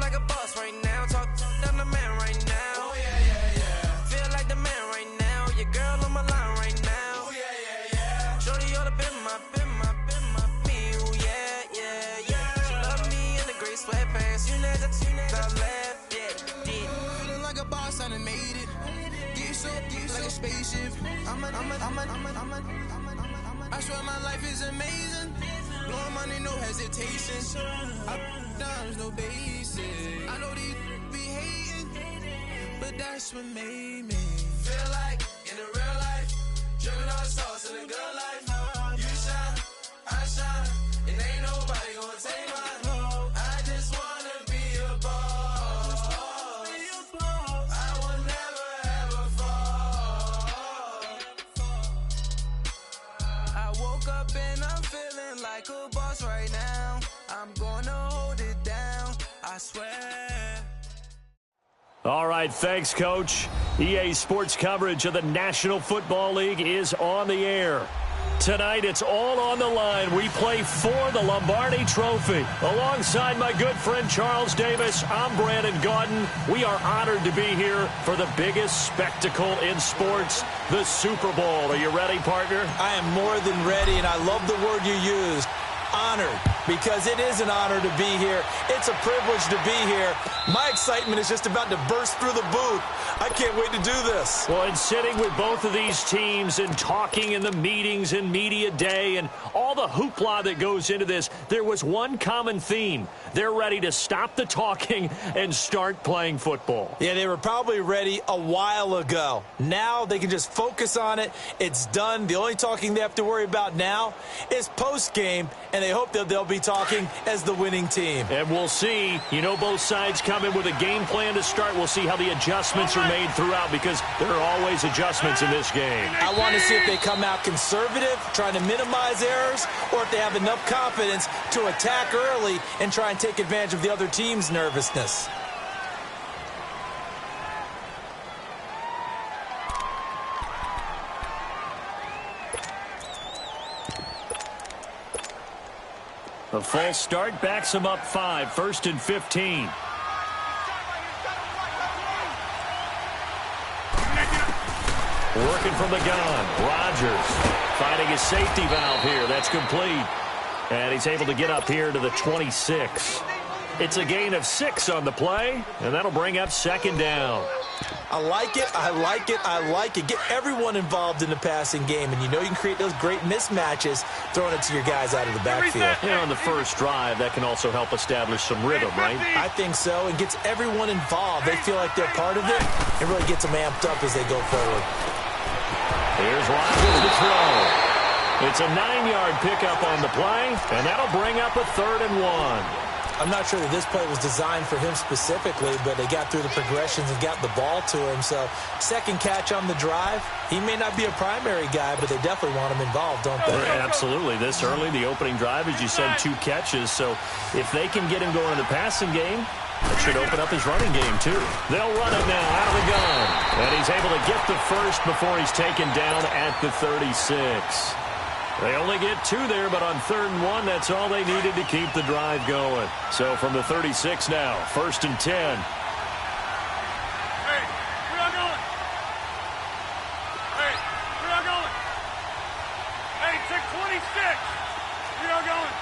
like a boss right now. Talk down the man right now. Oh, yeah, yeah, yeah. Feel like the man right now. Your girl on my line right now. Oh, yeah, yeah, yeah. Shorty ought to been my, me. Oh, yeah, yeah, yeah. She love me in the gray sweatpants. You never left, yeah. Feeling like a boss, I done made it. Get so like a spaceship. I swear my life is amazing. Blowing money, no hesitation. Up, downs, no basic. I know these be hating, but that's what made me feel like in the real life. Dripping all the sauce in the good life. You shine, I shine, and ain't nobody gonna take mine. I just wanna be a boss. I will never ever fall. I woke up and I'm feeling like a boss right now. I'm gonna hold it down, I swear. All right, thanks, Coach. EA Sports coverage of the National Football League is on the air. Tonight, it's all on the line. We play for the Lombardi Trophy. Alongside my good friend Charles Davis, I'm Brandon Gaudin. We are honored to be here for the biggest spectacle in sports, the Super Bowl. Are you ready, partner? I am more than ready, and I love the word you used. Honored, because it is an honor to be here. It's a privilege to be here. My excitement is just about to burst through the booth. I can't wait to do this. Well, and sitting with both of these teams and talking in the meetings and media day and all the hoopla that goes into this, there was one common theme. They're ready to stop the talking and start playing football. Yeah, they were probably ready a while ago. Now they can just focus on it. It's done. The only talking they have to worry about now is post-game, and they hope that they'll be talking as the winning team. And we'll see. You know, both sides come in with a game plan to start. We'll see how the adjustments are made throughout, because there are always adjustments in this game. I want to see if they come out conservative, trying to minimize errors, or if they have enough confidence to attack early and try and take advantage of the other team's nervousness. A false start backs him up 5, 1st and 15. Working from the gun, Rodgers finding his safety valve here. That's complete. And he's able to get up here to the 26. It's a gain of 6 on the play, and that'll bring up 2nd down. I like it, I like it, I like it. Get everyone involved in the passing game, and you know you can create those great mismatches throwing it to your guys out of the backfield. You know, on the first drive, that can also help establish some rhythm, right? I think so. It gets everyone involved. They feel like they're part of it. It really gets them amped up as they go forward. Here's Rodgers to throw. It's a 9-yard pickup on the play, and that'll bring up a 3rd and 1. I'm not sure that this play was designed for him specifically, but they got through the progressions and got the ball to him. So, second catch on the drive. He may not be a primary guy, but they definitely want him involved, don't they? Absolutely. This early, the opening drive, as you said, 2 catches. So, if they can get him going in the passing game, that should open up his running game, too. They'll run it now out of the gun. And he's able to get the first before he's taken down at the 36. They only get 2 there, but on 3rd and 1, that's all they needed to keep the drive going. So from the 36 now, 1st and 10. Hey, where y'all going? Hey, where y'all going? Hey, check 26. Where y'all going?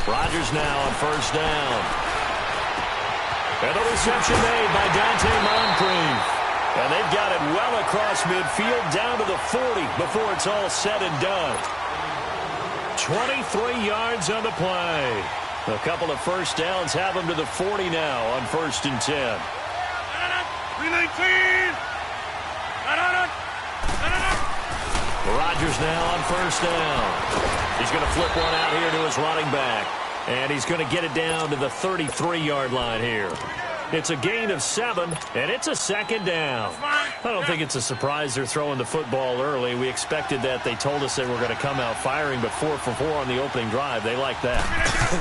Rodgers now on 1st down. And the reception made by Dante Moncrief. And they've got it well across midfield down to the 40 before it's all said and done. 23 yards on the play. A couple of first downs have them to the 40 now on 1st and 10. 319. Rodgers now on 1st down. He's going to flip one out here to his running back. And he's going to get it down to the 33-yard line here. It's a gain of 7, and it's a 2nd down. I don't think it's a surprise they're throwing the football early. We expected that. They told us they were going to come out firing, but 4 for 4 on the opening drive. They like that.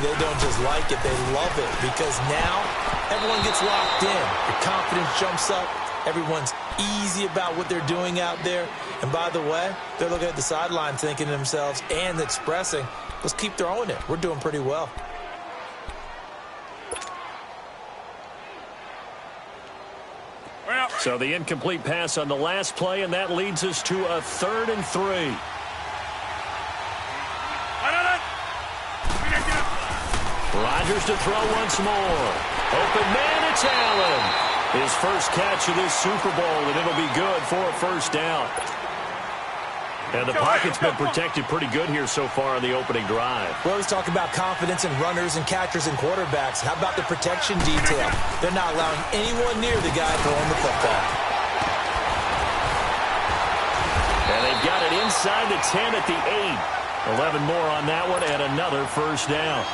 They don't just like it. They love it, because now everyone gets locked in. The confidence jumps up. Everyone's easy about what they're doing out there. And by the way, they're looking at the sideline thinking to themselves and expressing, let's keep throwing it. We're doing pretty well. So the incomplete pass on the last play, and that leads us to a 3rd and 3. Rodgers to throw once more. Open man, it's Allen. His first catch of this Super Bowl, and it'll be good for a first down. And the pocket's been protected pretty good here so far on the opening drive. We always talk about confidence in runners and catchers and quarterbacks. How about the protection detail? They're not allowing anyone near the guy throwing the football. And they've got it inside the 10 at the 8. 11 more on that one, and another first down.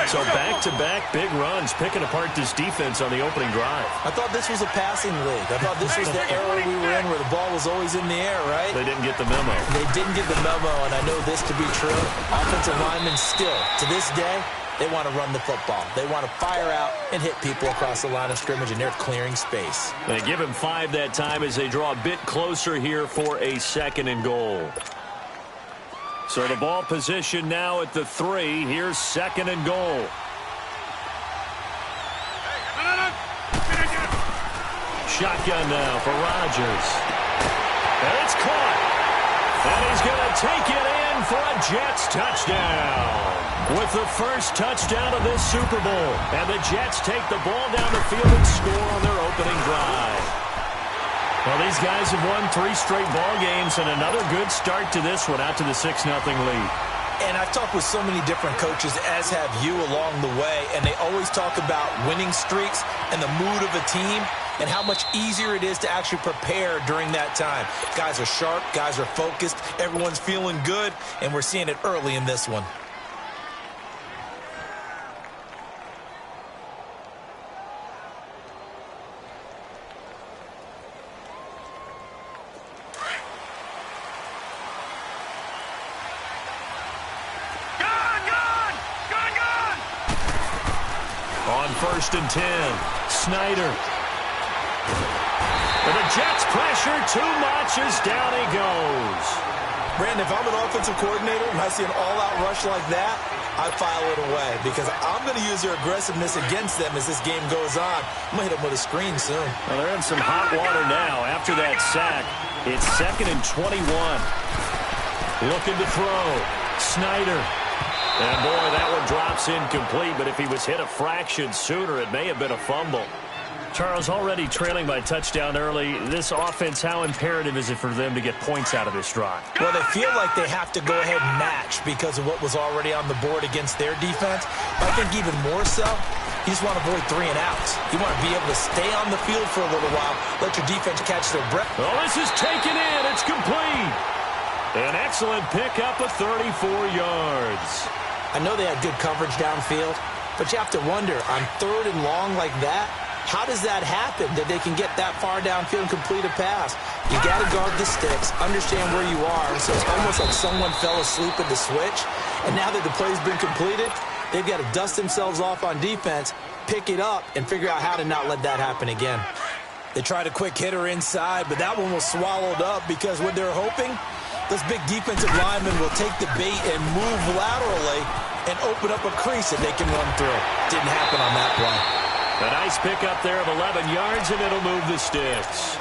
So back-to-back big runs, picking apart this defense on the opening drive. I thought this was a passing league. I thought this was the era we were in where the ball was always in the air, right? They didn't get the memo. They didn't get the memo, and I know this to be true. Offensive linemen still, to this day, they want to run the football. They want to fire out and hit people across the line of scrimmage, and they're clearing space. They give him 5 that time as they draw a bit closer here for a 2nd and goal. So the ball position now at the 3. Here's 2nd and goal. Shotgun now for Rodgers. And it's caught. And he's going to take it in for a Jets touchdown. With the first touchdown of this Super Bowl. And the Jets take the ball down the field and score on their opening drive. Well, these guys have won 3 straight ball games, and another good start to this one, out to the 6-0 lead. And I've talked with so many different coaches, as have you along the way, and they always talk about winning streaks and the mood of a team and how much easier it is to actually prepare during that time. Guys are sharp, guys are focused, everyone's feeling good, and we're seeing it early in this one. On 1st and 10, Snyder. And the Jets pressure too much as down he goes. Brandon, if I'm an offensive coordinator and I see an all-out rush like that, I file it away because I'm going to use their aggressiveness against them as this game goes on. I'm going to hit them with a screen soon. Well, they're in some hot water now after that sack. It's 2nd and 21. Looking to throw. Snyder. And, boy, that one drops incomplete, but if he was hit a fraction sooner, it may have been a fumble. Charles, already trailing by touchdown early, this offense, how imperative is it for them to get points out of this drive? Well, they feel like they have to go ahead and match because of what was already on the board against their defense. But I think even more so, you just want to avoid 3 and outs. You want to be able to stay on the field for a little while, let your defense catch their breath. Oh, this is taken in. It's complete. An excellent pickup of 34 yards. I know they had good coverage downfield, but you have to wonder, on 3rd and long like that, how does that happen, that they can get that far downfield and complete a pass? You got to guard the sticks, understand where you are, so it's almost like someone fell asleep at the switch, and now that the play's been completed, they've got to dust themselves off on defense, pick it up, and figure out how to not let that happen again. They tried a quick hitter inside, but that one was swallowed up because what they're hoping, those big defensive linemen will take the bait and move laterally and open up a crease that they can run through. Didn't happen on that play. A nice pickup there of 11 yards, and it'll move the sticks.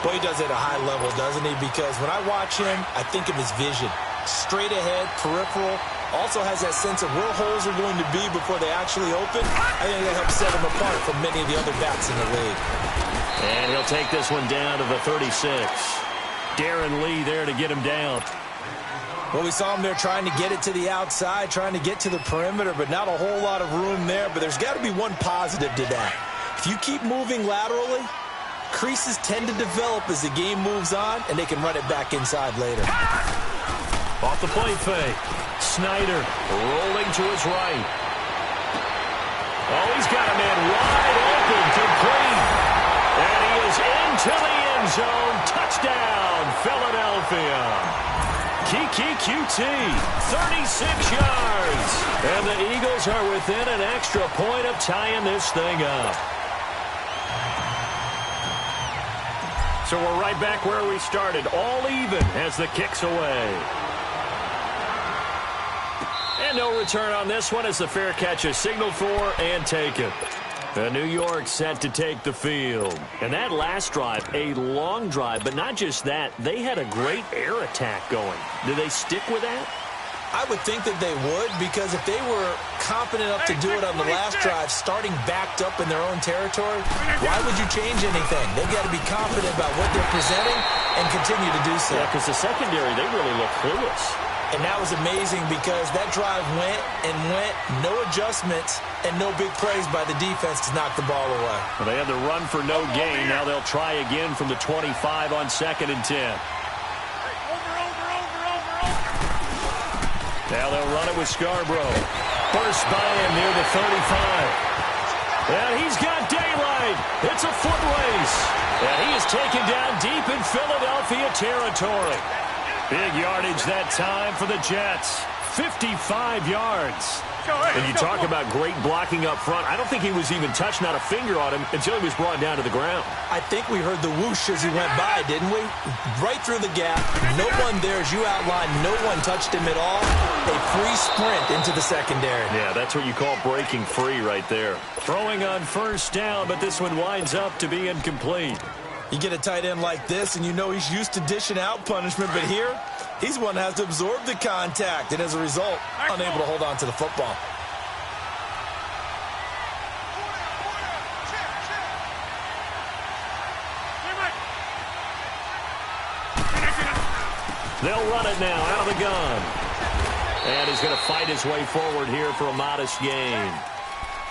Boy, he does it at a high level, doesn't he? Because when I watch him, I think of his vision. Straight ahead, peripheral. Also has that sense of where holes are going to be before they actually open. I think that helps set him apart from many of the other backs in the league. And he'll take this one down to the 36. Darren Lee there to get him down. Well, we saw him there trying to get it to the outside, trying to get to the perimeter, but not a whole lot of room there. But there's got to be one positive to that. If you keep moving laterally, creases tend to develop as the game moves on, and they can run it back inside later. Off the play fake. Snyder rolling to his right. Oh, he's got a man wide open, complete. And he is into the end zone. Touchdown, Philadelphia. Kiki QT, 36 yards. And the Eagles are within an extra point of tying this thing up. So we're right back where we started, all even as the kick's away. And no return on this one as the fair catch is signaled for and taken. New York set to take the field. And that last drive, a long drive, but not just that. They had a great air attack going. Do they stick with that? I would think that they would, because if they were confident enough to do it on the last drive, starting backed up in their own territory, why would you change anything? They've got to be confident about what they're presenting and continue to do so. Yeah, because the secondary, they really look clueless. And that was amazing because that drive went and went, no adjustments, and no big plays by the defense to knock the ball away. Well, they had the run for no gain. Now they'll try again from the 25 on 2nd and 10. Now they'll run it with Scarborough. Burst by him near the 35. And he's got daylight. It's a foot race. And he is taken down deep in Philadelphia territory. Big yardage that time for the Jets. 55 yards. And you talk about great blocking up front. I don't think he was even touched, not a finger on him, until he was brought down to the ground. I think we heard the whoosh as he went by, didn't we? Right through the gap. No one there, as you outlined, no one touched him at all. A free sprint into the secondary. Yeah, that's what you call breaking free right there. Throwing on 1st down, but this one winds up to be incomplete. You get a tight end like this, and you know he's used to dishing out punishment, but here, he's one that has to absorb the contact, and as a result, unable to hold on to the football. They'll run it now out of the gun. And he's going to fight his way forward here for a modest gain.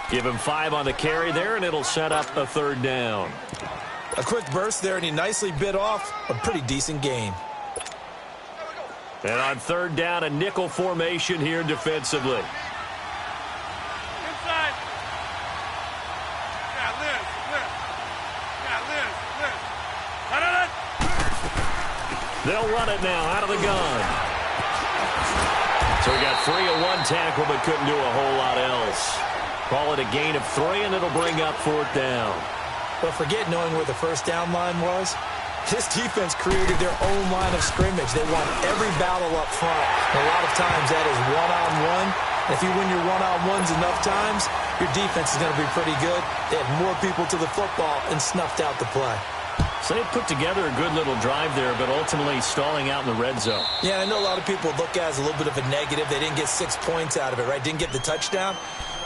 Give him 5 on the carry there, and it'll set up a 3rd down. A quick burst there, and he nicely bit off a pretty decent gain. And on 3rd down, a nickel formation here defensively. Inside. Yeah, Liz. Yeah, Liz. They'll run it now out of the gun. So we got 3 at 1 tackle, but couldn't do a whole lot else. Call it a gain of 3, and it'll bring up 4th down. But forget knowing where the 1st down line was. This defense created their own line of scrimmage. They won every battle up front. And a lot of times that is one-on-one. If you win your one-on-ones enough times, your defense is going to be pretty good. They had more people to the football and snuffed out the play. So they put together a good little drive there, but ultimately stalling out in the red zone. Yeah, I know a lot of people look at it as a little bit of a negative. They didn't get 6 points out of it, right? Didn't get the touchdown.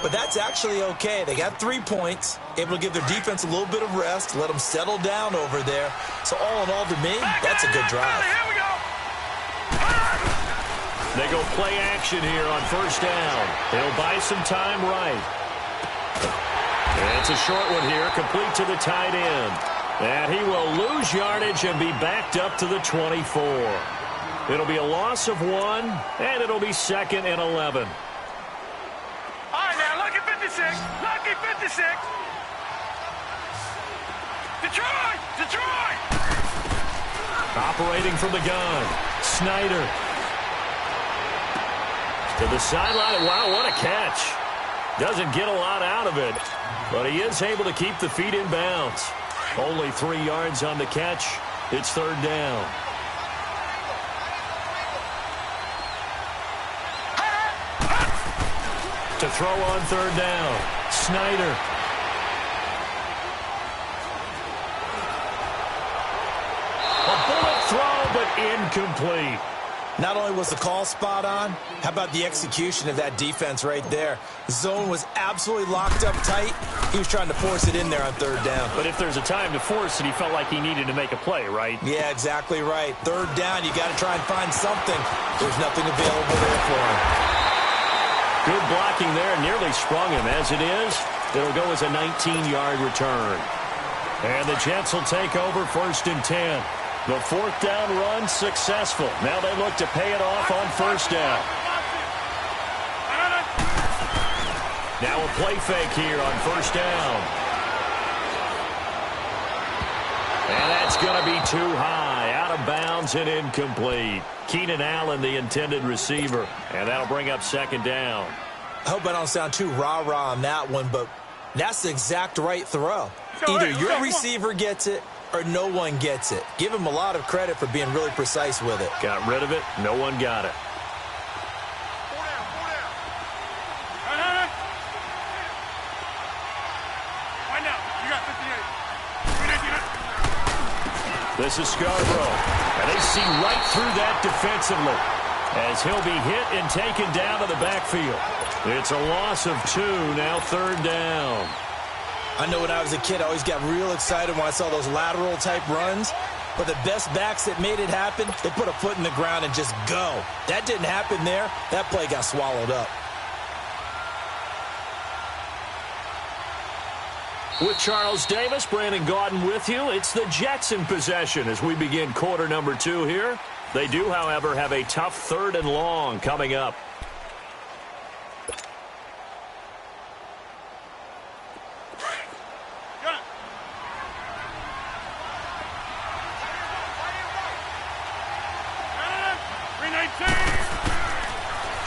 But that's actually okay. They got 3 points, able to give their defense a little bit of rest, let them settle down over there. So all in all, to me, that's a good drive. Here we go. They go play action here on 1st down. They'll buy some time right. And it's a short one here, complete to the tight end. And he will lose yardage and be backed up to the 24. It'll be a loss of 1, and it'll be 2nd and 11. All right, now, lucky 56. Lucky 56. Detroit! Operating from the gun. Snyder. To the sideline. Wow, what a catch. Doesn't get a lot out of it, but he is able to keep the feet in bounds. Only 3 yards on the catch. It's 3rd down. To throw on 3rd down. Snyder. A bullet throw, but incomplete. Not only was the call spot on, how about the execution of that defense right there? The zone was absolutely locked up tight. He was trying to force it in there on 3rd down. But if there's a time to force it, he felt like he needed to make a play, right? Yeah, exactly right. 3rd down, you got to try and find something. There's nothing available there for him. Good blocking there, nearly sprung him. As it is, it'll go as a 19-yard return. And the Jets will take over 1st and 10. The 4th down run successful. Now they look to pay it off on 1st down. Now a play fake here on 1st down. And that's going to be too high. Out of bounds and incomplete. Keenan Allen, the intended receiver. And that'll bring up 2nd down. I hope I don't sound too rah-rah on that one, but that's the exact right throw. Either your receiver gets it or no one gets it. Give him a lot of credit for being really precise with it. Got rid of it. No one got it. This is Scarborough, and they see right through that defensively as he'll be hit and taken down to the backfield. It's a loss of 2, now 3rd down. I know when I was a kid, I always got real excited when I saw those lateral-type runs. But the best backs that made it happen, they put a foot in the ground and just go. That didn't happen there. That play got swallowed up. With Charles Davis, Brandon Gaudin with you. It's the Jets in possession as we begin quarter number 2 here. They do, however, have a tough 3rd and long coming up.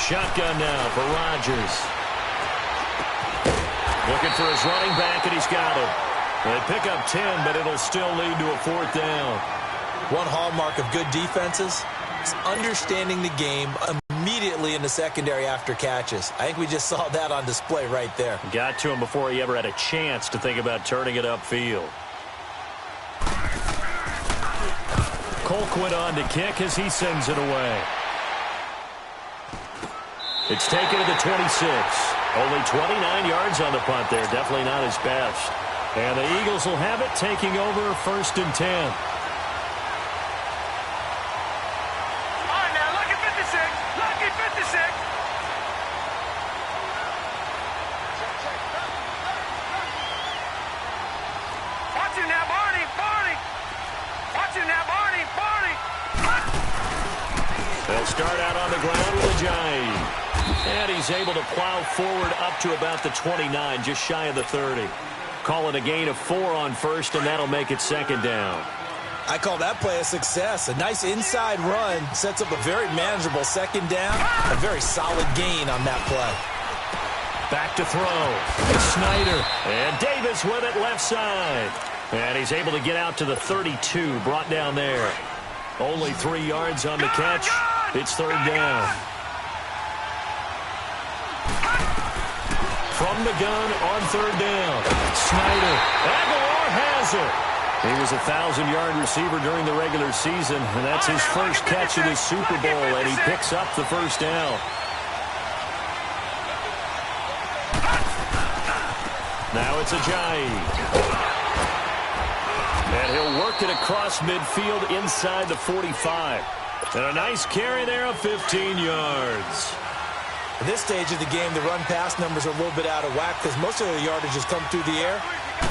Shotgun now for Rodgers. Looking for his running back, and he's got it. They pick up 10, but it'll still lead to a 4th down. One hallmark of good defenses is understanding the game immediately in the secondary after catches. I think we just saw that on display right there. Got to him before he ever had a chance to think about turning it upfield. Colquitt on to kick as he sends it away. It's taken to the 26. Only 29 yards on the punt there. Definitely not his best. And the Eagles will have it, taking over 1st and 10. All right, now, lucky 56. Lucky 56. Watch him now, Barney. Barney. Watch him now, Barney. Barney. They'll start out on the ground with a giant. And he's able to plow forward up to about the 29, just shy of the 30. Calling a gain of 4 on 1st, and that'll make it 2nd down. I call that play a success. A nice inside run sets up a very manageable 2nd down. A very solid gain on that play. Back to throw. Snyder. And Davis with it left side. And he's able to get out to the 32, brought down there. Only 3 yards on the catch. It's 3rd down. From the gun on 3rd down. Snyder. Aguilar has it. He was a 1,000-yard receiver during the regular season, and that's his first catch in his Super Bowl, and he picks up the 1st down. Now it's Ajayi. And he'll work it across midfield inside the 45. And a nice carry there of 15 yards. At this stage of the game, the run-pass numbers are a little bit out of whack because most of the yardage has come through the air.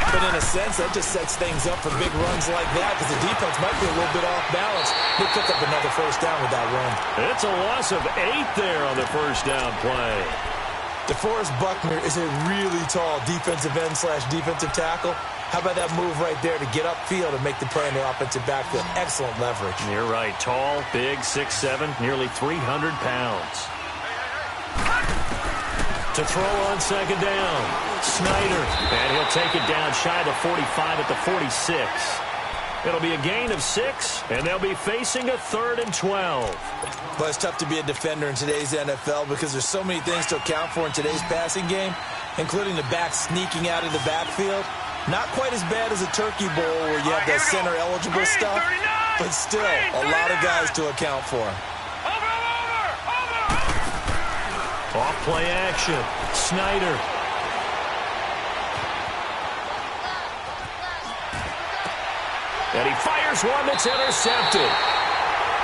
But in a sense, that just sets things up for big runs like that because the defense might be a little bit off balance. They pick up another 1st down with that run. It's a loss of 8 there on the 1st down play. DeForest Buckner is a really tall defensive end / defensive tackle. How about that move right there to get upfield and make the play in the offensive backfield? Excellent leverage. You're right. Tall, big, 6'7", nearly 300 pounds. To throw on 2nd down. Snyder. And he'll take it down shy of the 45 at the 46. It'll be a gain of 6, and they'll be facing a 3rd and 12. Well, it's tough to be a defender in today's NFL because there's so many things to account for in today's passing game, including the back sneaking out of the backfield. Not quite as bad as a turkey bowl where you have that center-eligible stuff, but still a lot of guys to account for. Off play action. Snyder. And he fires one that's intercepted.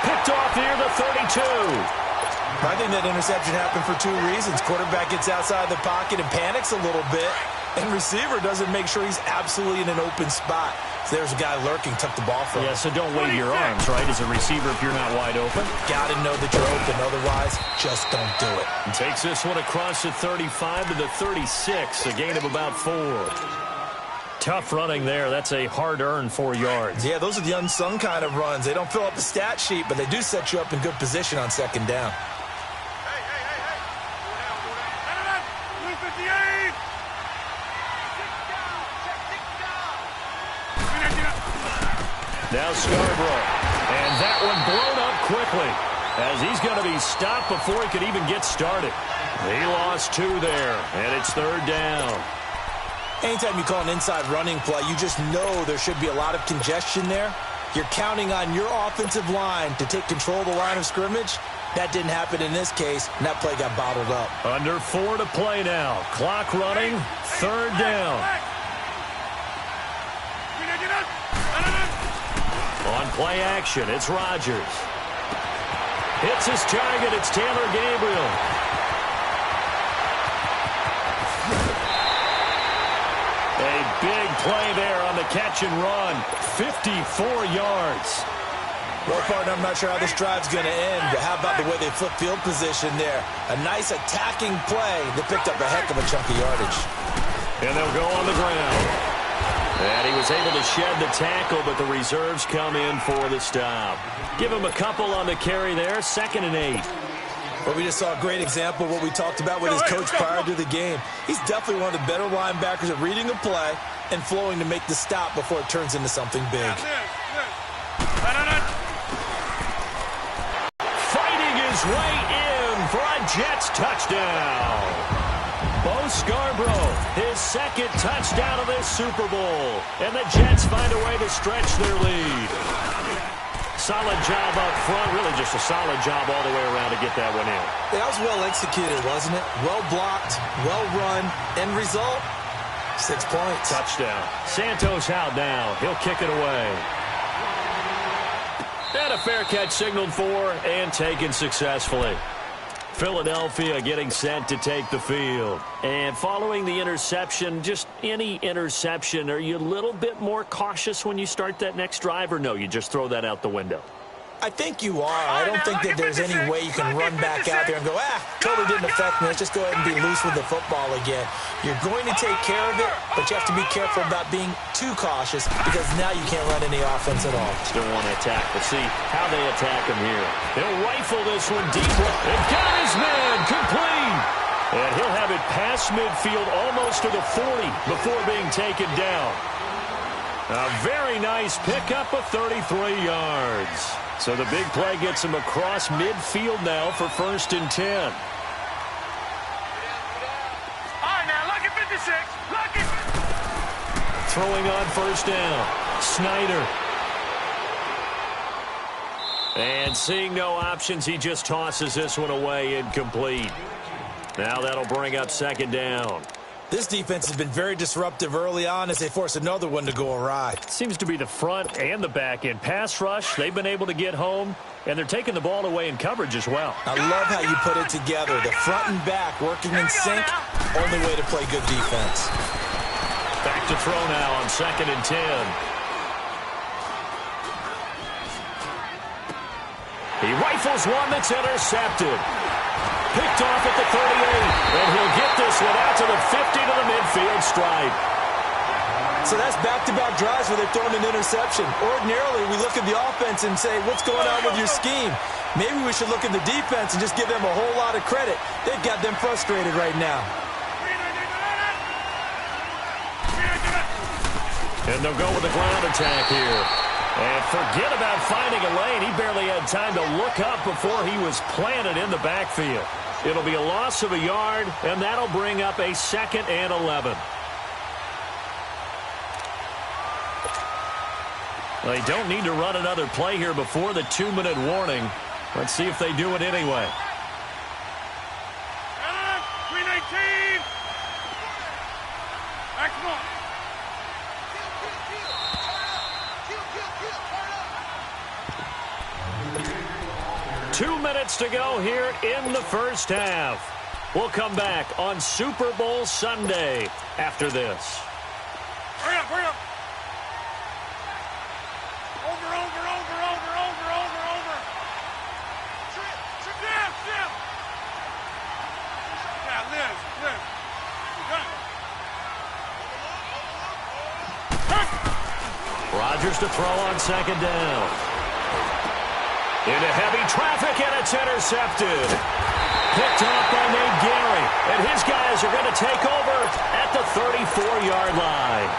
Picked off near the 32. I think that interception happened for 2 reasons. Quarterback gets outside the pocket and panics a little bit, and receiver doesn't make sure he's absolutely in an open spot. So there's a guy lurking, took the ball from him. Yeah, so don't wave your arms, right, as a receiver if you're not wide open. Got to know that you're open, otherwise, just don't do it. And takes this one across the 35 to the 36, a gain of about 4. Tough running there. That's a hard-earned 4 yards. Yeah, those are the unsung kind of runs. They don't fill up the stat sheet, but they do set you up in good position on 2nd down. Now Scarborough. And that one blown up quickly as he's going to be stopped before he could even get started. He lost 2 there, and it's 3rd down. Anytime you call an inside running play, you just know there should be a lot of congestion there. You're counting on your offensive line to take control of the line of scrimmage. That didn't happen in this case, and that play got bottled up. Under 4 to play now. Clock running. 3rd down. On play action, it's Rodgers. Hits his target. It's Taylor Gabriel. A big play there on the catch and run. 54 yards. Well, partner, I'm not sure how this drive's going to end, but how about the way they flip field position there? A nice attacking play that picked up a heck of a chunk of yardage. And they'll go on the ground. And he was able to shed the tackle, but the reserves come in for the stop. Give him a couple on the carry there. 2nd and 8. Well, we just saw a great example of what we talked about with his coach prior to the game. He's definitely one of the better linebackers at reading a play and flowing to make the stop before it turns into something big. Fighting his way in for a Jets touchdown. Bo Scarborough, his 2nd touchdown of this Super Bowl. And the Jets find a way to stretch their lead. Solid job up front, really just a solid job all the way around to get that one in. That was well executed, wasn't it? Well blocked, well run. End result, 6 points. Touchdown. Santos out now. He'll kick it away. And a fair catch signaled for and taken successfully. Philadelphia getting set to take the field. And following the interception, just any interception, are you a little bit more cautious when you start that next drive, or no, you just throw that out the window? I think you are. I don't think that there's any way you can run back out there and go, totally didn't affect me. Let's just go ahead and be loose with the football again. You're going to take care of it, but you have to be careful about being too cautious because now you can't run any offense at all. Still want to attack. Let's see how they attack him here. He'll rifle this one deep. And got his man complete. And he'll have it past midfield almost to the 40 before being taken down. A very nice pickup of 33 yards. So the big play gets him across midfield now for 1st and 10. All right, now, look at 56. Look at. Throwing on 1st down. Snyder. And seeing no options, he just tosses this one away incomplete. Now that'll bring up 2nd down. This defense has been very disruptive early on as they force another one to go awry. Seems to be the front and the back end. Pass rush, they've been able to get home, and they're taking the ball away in coverage as well. I love how you put it together. The front and back working in sync. Only way to play good defense. Back to throw now on 2nd and 10. He rifles one that's intercepted. Picked off at the 38, and he'll get this one out to the 50 to the midfield stripe. So that's back-to-back drives where they're throwing an interception. Ordinarily, we look at the offense and say, what's going on with your scheme? Maybe we should look at the defense and just give them a whole lot of credit. They've got them frustrated right now. And they'll go with the ground attack here. And forget about finding a lane. He barely had time to look up before he was planted in the backfield. It'll be a loss of a yard, and that'll bring up a 2nd and 11. They don't need to run another play here before the 2-minute warning. Let's see if they do it anyway. 319. Next one. 2 minutes to go here in the 1st half. We'll come back on Super Bowl Sunday after this. Hurry up, hurry up. Over. Trip. Yeah, Liz. Rodgers to throw on 2nd down. Into heavy traffic, and it's intercepted. Picked off by Nate Gary. And his guys are going to take over at the 34-yard line.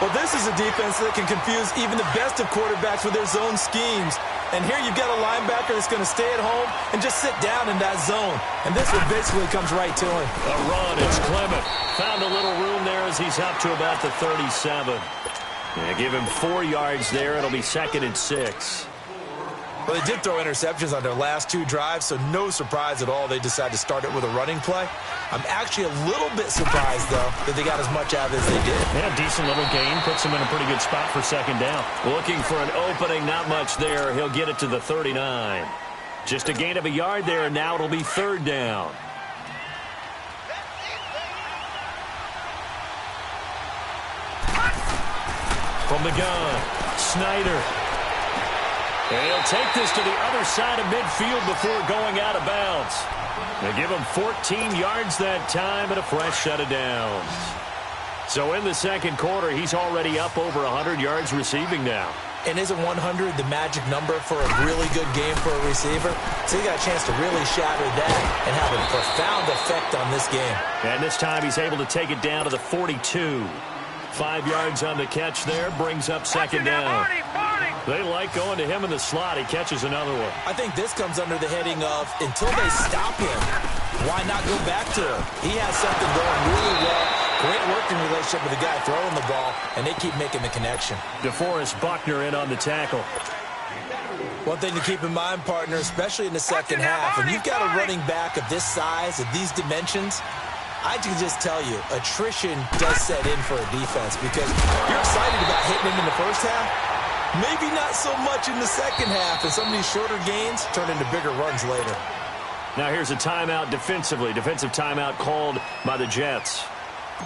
Well, this is a defense that can confuse even the best of quarterbacks with their zone schemes. And here you've got a linebacker that's going to stay at home and just sit down in that zone. And this one basically comes right to him. A run, it's Clement. Found a little room there as as he's up to about the 37. Yeah, give him 4 yards there. It'll be 2nd and 6. Well, they did throw interceptions on their last 2 drives, so no surprise at all they decided to start it with a running play. I'm actually a little bit surprised, though, that they got as much out of it as they did. Yeah, decent little gain. Puts him in a pretty good spot for 2nd down. Looking for an opening, not much there. He'll get it to the 39. Just a gain of a yard there, and now it'll be 3rd down. From the gun, Snyder. And he'll take this to the other side of midfield before going out of bounds. They give him 14 yards that time and a fresh set of downs. So in the 2nd quarter, he's already up over 100 yards receiving now. And isn't 100 the magic number for a really good game for a receiver? So he got a chance to really shatter that and have a profound effect on this game. And this time he's able to take it down to the 42. 5 yards on the catch there, brings up 2nd down. They like going to him in the slot. He catches another one. I think this comes under the heading of, until they stop him, why not go back to him? He has something going really well. Great working relationship with the guy throwing the ball, and they keep making the connection. DeForest Buckner in on the tackle. One thing to keep in mind, partner, especially in the second half, when you've got a running back of this size, of these dimensions, I can just tell you, attrition does set in for a defense because you're excited about hitting him in the first half. Maybe not so much in the second half, and some of these shorter gains turn into bigger runs later. Now here's a timeout defensively. Defensive timeout called by the Jets.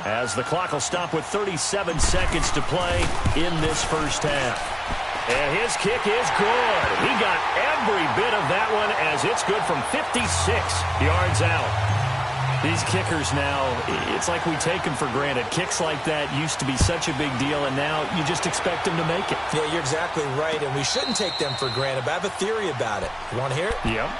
As the clock will stop with 37 seconds to play in this first half. And his kick is good. He got every bit of that one as it's good from 56 yards out. These kickers now, it's like we take them for granted. Kicks like that used to be such a big deal, and now you just expect them to make it. Yeah, you're exactly right, and we shouldn't take them for granted, but I have a theory about it. You want to hear it? Yep.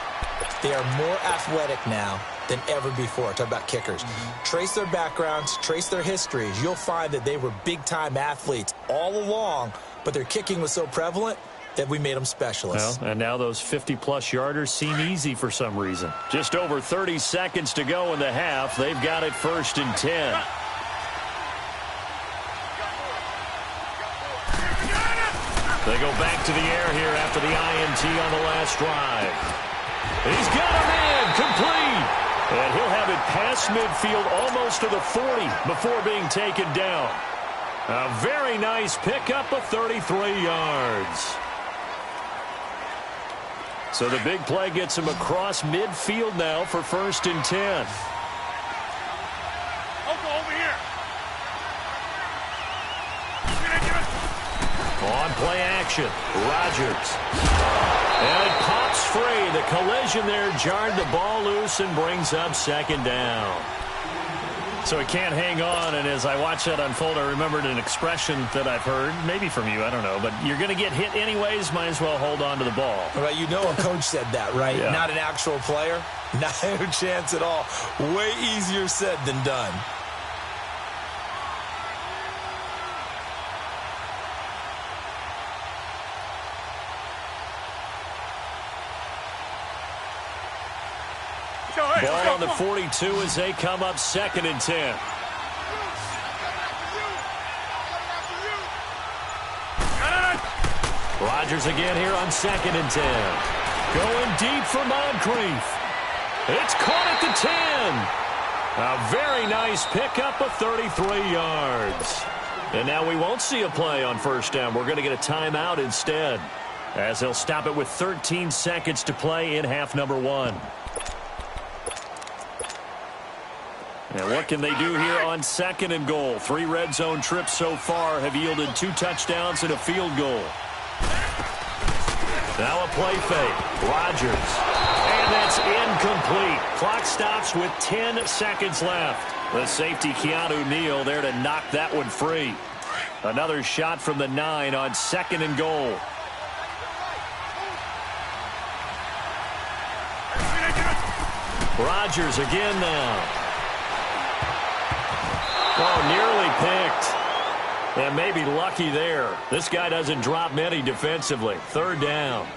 They are more athletic now than ever before. Talk about kickers. Trace their backgrounds, trace their histories. You'll find that they were big-time athletes all along, but their kicking was so prevalent that we made them specialists. Well, and now those 50-plus yarders seem easy for some reason. Just over 30 seconds to go in the half. They've got it 1st and 10. They go back to the air here after the INT on the last drive. He's got him in, complete. And he'll have it past midfield almost to the 40 before being taken down. A very nice pickup of 33 yards. So the big play gets him across midfield now for 1st and 10. Over here. On play action, Rodgers. And it pops free. The collision there jarred the ball loose and brings up 2nd down. So he can't hang on, and as I watched that unfold, I remembered an expression that I've heard, maybe from you, I don't know, but you're going to get hit anyways, might as well hold on to the ball. Right, you know a coach said that, right? Yeah. Not an actual player. Not a chance at all. Way easier said than done. Ball on the 42 as they come up 2nd and 10. Rodgers again here on 2nd and 10. Going deep for Moncrief. It's caught at the 10. A very nice pickup of 33 yards. And now we won't see a play on 1st down. We're going to get a timeout instead, as they'll stop it with 13 seconds to play in half number 1. And what can they do here on 2nd and goal? 3 red zone trips so far have yielded 2 touchdowns and a field goal. Now a play fake. Rodgers. And that's incomplete. Clock stops with 10 seconds left. The safety, Keanu Neal, there to knock that one free. Another shot from the 9 on 2nd and goal. Rodgers again now. Oh, nearly picked. And maybe lucky there. This guy doesn't drop many defensively. 3rd down.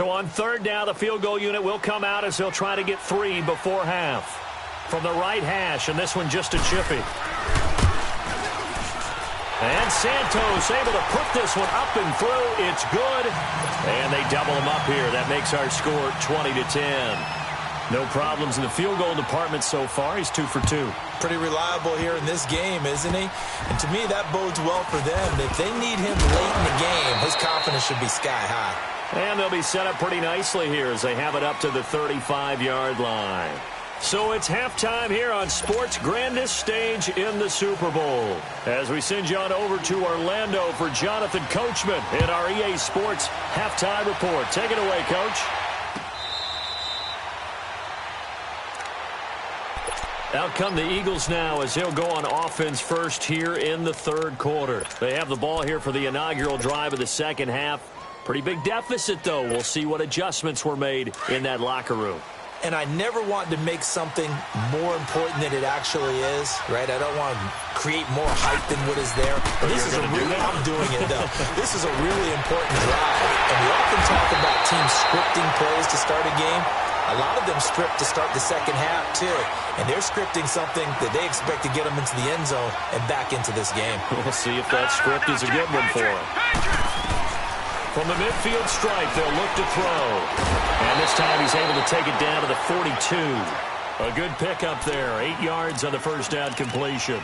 So on third down, the field goal unit will come out as they'll try to get 3 before half. From the right hash, and this one just a chippy. And Santos able to put this one up and through. It's good. And they double him up here. That makes our score 20-10. No problems in the field goal department so far. He's 2 for 2. Pretty reliable here in this game, isn't he? And to me, that bodes well for them. If they need him late in the game, his confidence should be sky high. And they'll be set up pretty nicely here as they have it up to the 35-yard line. So it's halftime here on sports' grandest stage in the Super Bowl. As we send you on over to Orlando for Jonathan Coachman in our EA Sports Halftime Report. Take it away, Coach. Out come the Eagles now as they'll go on offense first here in the third quarter. They have the ball here for the inaugural drive of the second half. Pretty big deficit, though. We'll see what adjustments were made in that locker room. And I never want to make something more important than it actually is, right? I don't want to create more hype than what is there. This is a really, I'm doing it, though. This is a really important drive. And we often talk about teams scripting plays to start a game. A lot of them script to start the second half, too. And they're scripting something that they expect to get them into the end zone and back into this game. We'll see if that script is a good one for them. From the midfield stripe, they'll look to throw. And this time he's able to take it down to the 42. A good pickup there. 8 yards on the first down completion.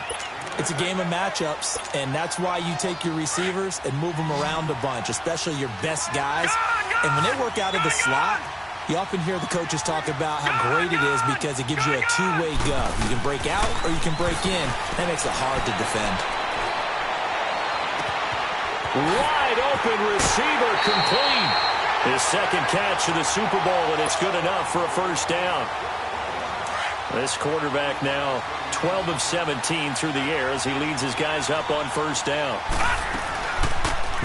It's a game of matchups, and that's why you take your receivers and move them around a bunch, especially your best guys. And when they work out of the slot, you often hear the coaches talk about how great it is because it gives you a two-way go. You can break out or you can break in. That makes it hard to defend. Wide open receiver complete. His second catch of the Super Bowl, and it's good enough for a first down. This quarterback now 12 of 17 through the air as he leads his guys up on first down.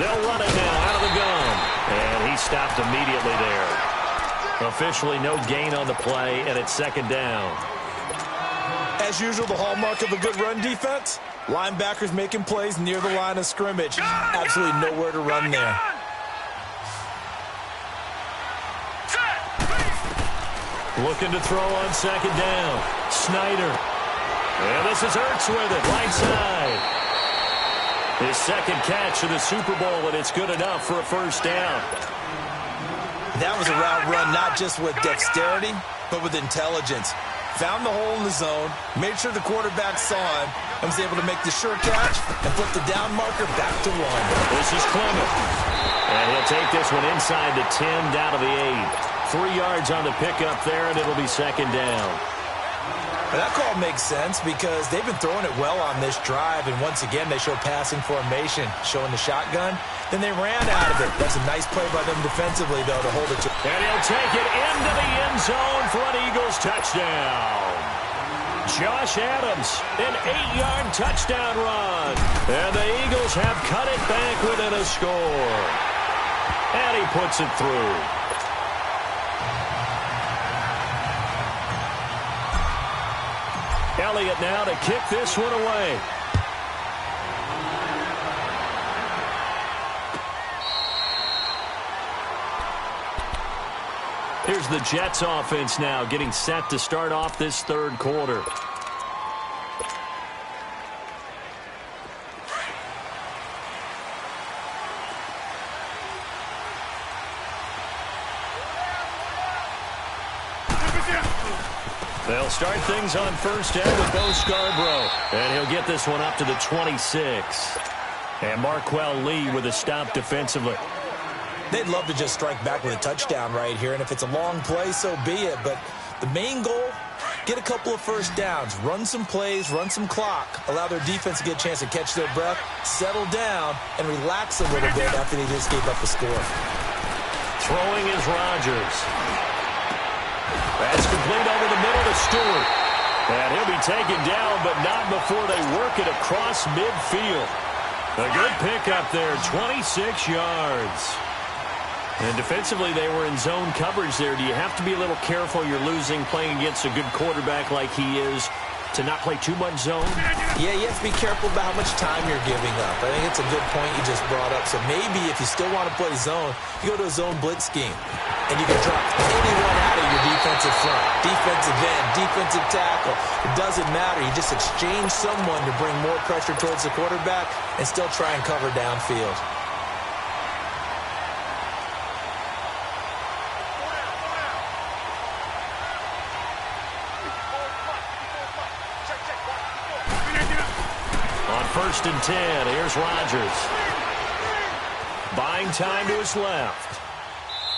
They'll run it now out of the gun. And he stopped immediately there. Officially no gain on the play, and it's second down. As usual, the hallmark of a good run defense, linebackers making plays near the line of scrimmage. Absolutely nowhere to run there. Looking to throw on second down. Snyder. And this is Ertz with it, right side. His second catch of the Super Bowl, and it's good enough for a first down. That was a route run not just with dexterity, but with intelligence. Found the hole in the zone, made sure the quarterback saw him, and was able to make the sure catch and flip the down marker back to 1. This is Clement. And he'll take this one inside the 10, down to the 8. 3 yards on the pickup there, and it'll be second down. And that call makes sense because they've been throwing it well on this drive, and once again they show passing formation, showing the shotgun. Then they ran out of it. That's a nice play by them defensively, though, to hold it to. And he'll take it into the end zone for an Eagles touchdown. Josh Adams, an 8-yard touchdown run. And the Eagles have cut it back within a score. And he puts it through. Elliott now to kick this one away. Here's the Jets offense now getting set to start off this third quarter. They'll start things on first down with Bo Scarborough. And he'll get this one up to the 26. And Marquell Lee with a stop defensively. They'd love to just strike back with a touchdown right here, and if it's a long play, so be it. But the main goal, get a couple of first downs, run some plays, run some clock, allow their defense to get a chance to catch their breath, settle down, and relax a little bit after they just gave up a score. Throwing is Rodgers. That's complete over the middle to Stewart. And he'll be taken down, but not before they work it across midfield. A good pickup there, 26 yards. And defensively, they were in zone coverage there. Do you have to be a little careful? You're losing playing against a good quarterback like he is. to not play too much zone? Yeah, you have to be careful about how much time you're giving up. I think it's a good point you just brought up. So maybe if you still want to play zone, you go to a zone blitz scheme. And you can drop anyone out of your defensive front. Defensive end, defensive tackle. It doesn't matter. You just exchange someone to bring more pressure towards the quarterback and still try and cover downfield. First and 10. Here's Rodgers. Buying time to his left.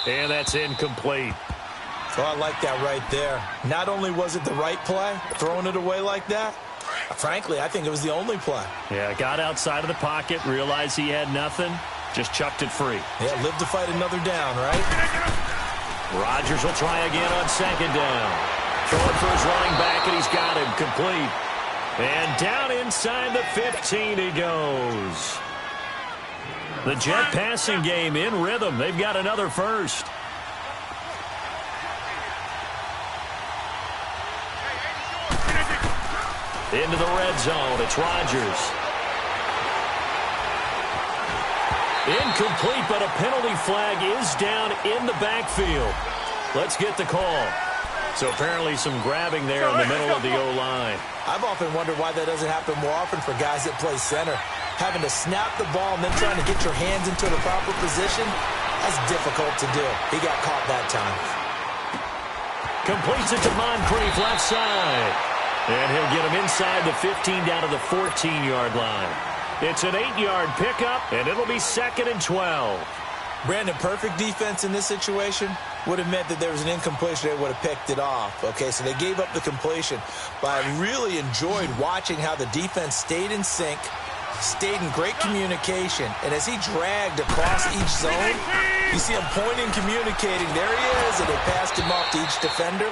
And that's incomplete. Oh, I like that right there. Not only was it the right play, throwing it away like that, frankly, I think it was the only play. Yeah, got outside of the pocket, realized he had nothing, just chucked it free. Yeah, live to fight another down, right? Rodgers will try again on second down. Throwing for his running back, and he's got him complete. And down inside the 15 he goes. The Jet passing game in rhythm. They've got another first. Into the red zone. It's Rodgers. Incomplete, but a penalty flag is down in the backfield. Let's get the call. So apparently some grabbing there in the middle of the O-line. I've often wondered why that doesn't happen more often for guys that play center. Having to snap the ball and then trying to get your hands into the proper position, that's difficult to do. He got caught that time. Completes it to Moncrief, left side. And he'll get him inside the 15 down to the 14-yard line. It's an 8-yard pickup, and it'll be 2nd and 12. Brandon, perfect defense in this situation would have meant that there was an incompletion. They would have picked it off. Okay, so they gave up the completion. But I really enjoyed watching how the defense stayed in sync, stayed in great communication. And as he dragged across each zone, you see him pointing, communicating. There he is, and they passed him off to each defender.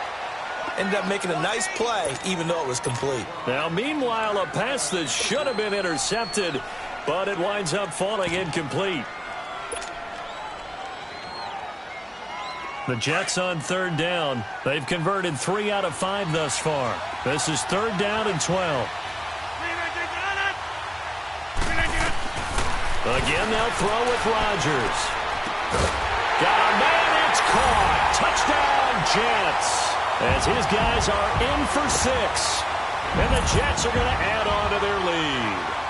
Ended up making a nice play, even though it was complete. Now, meanwhile, a pass that should have been intercepted, but it winds up falling incomplete. The Jets on third down. They've converted 3 out of 5 thus far. This is 3rd down and 12. Again, they'll throw with Rodgers. Got a man, it's caught. Touchdown, Jets. As his guys are in for 6. And the Jets are going to add on to their lead.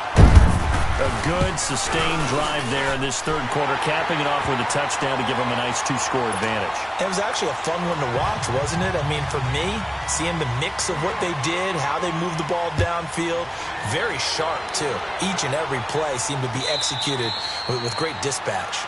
A good, sustained drive there in this third quarter, capping it off with a touchdown to give them a nice 2-score advantage. It was actually a fun one to watch, wasn't it? I mean, for me, seeing the mix of what they did, how they moved the ball downfield, very sharp, too. Each and every play seemed to be executed with great dispatch.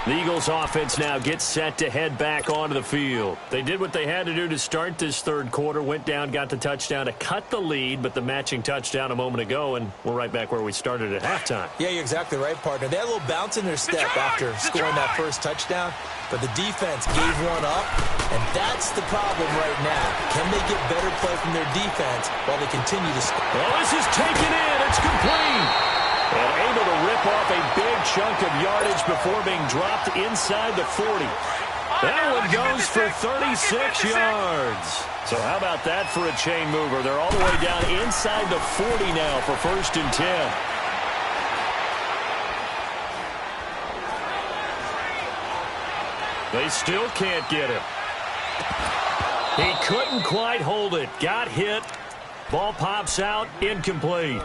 The Eagles offense now gets set to head back onto the field. They did what they had to do to start this third quarter, went down, got the touchdown to cut the lead, but the matching touchdown a moment ago, and we're right back where we started at halftime. Yeah, you're exactly right, partner. They had a little bounce in their step after scoring that first touchdown, but the defense gave one up, and that's the problem right now. Can they get better play from their defense while they continue to score? Well, this is taken in. It's complete. And able to rip off a big chunk of yardage before being dropped inside the 40. That one goes for 36 yards. So how about that for a chain mover? They're all the way down inside the 40 now for 1st and 10. They still can't get him. He couldn't quite hold it. Got hit. Ball pops out. Incomplete.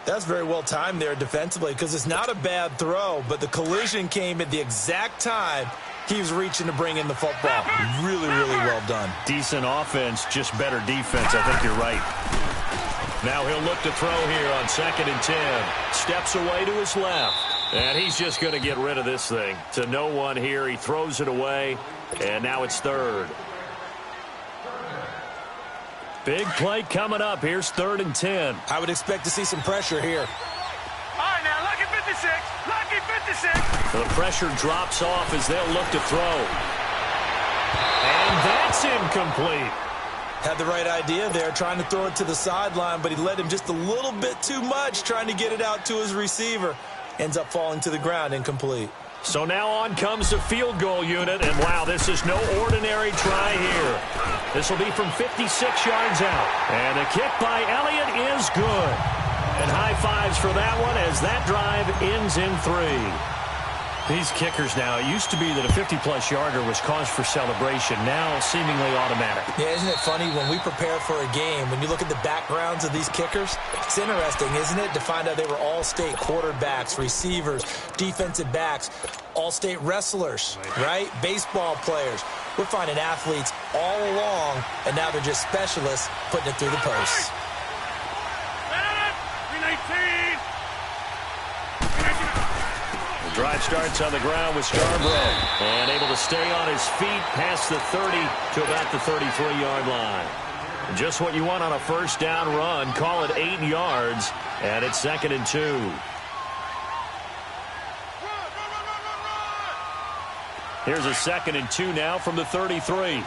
That's very well timed there defensively because it's not a bad throw, but the collision came at the exact time he was reaching to bring in the football. Really, really well done. Decent offense, just better defense. I think you're right. Now he'll look to throw here on 2nd and 10. Steps away to his left. And he's just going to get rid of this thing. To no one here. He throws it away. And now it's 3rd. Big play coming up. Here's 3rd and 10. I would expect to see some pressure here. All right, now, lucky 56. Lucky 56. The pressure drops off as they'll look to throw. And that's incomplete. Had the right idea there, trying to throw it to the sideline, but he led him just a little bit too much, trying to get it out to his receiver. Ends up falling to the ground, incomplete. So now on comes the field goal unit, and wow, this is no ordinary try here. This will be from 56 yards out. And the kick by Elliott is good. And high fives for that one as that drive ends in 3. These kickers now, it used to be that a 50-plus yarder was cause for celebration. Now seemingly automatic. Yeah, isn't it funny when we prepare for a game, when you look at the backgrounds of these kickers, it's interesting, isn't it, to find out they were all-state quarterbacks, receivers, defensive backs, all-state wrestlers, right? Baseball players. We're finding athletes all along, and now they're just specialists putting it through the posts. 319. Drive starts on the ground with Scarborough. And able to stay on his feet past the 30 to about the 33-yard line. Just what you want on a first down run. Call it 8 yards. And it's 2nd and 2. Here's a 2nd and 2 now from the 33.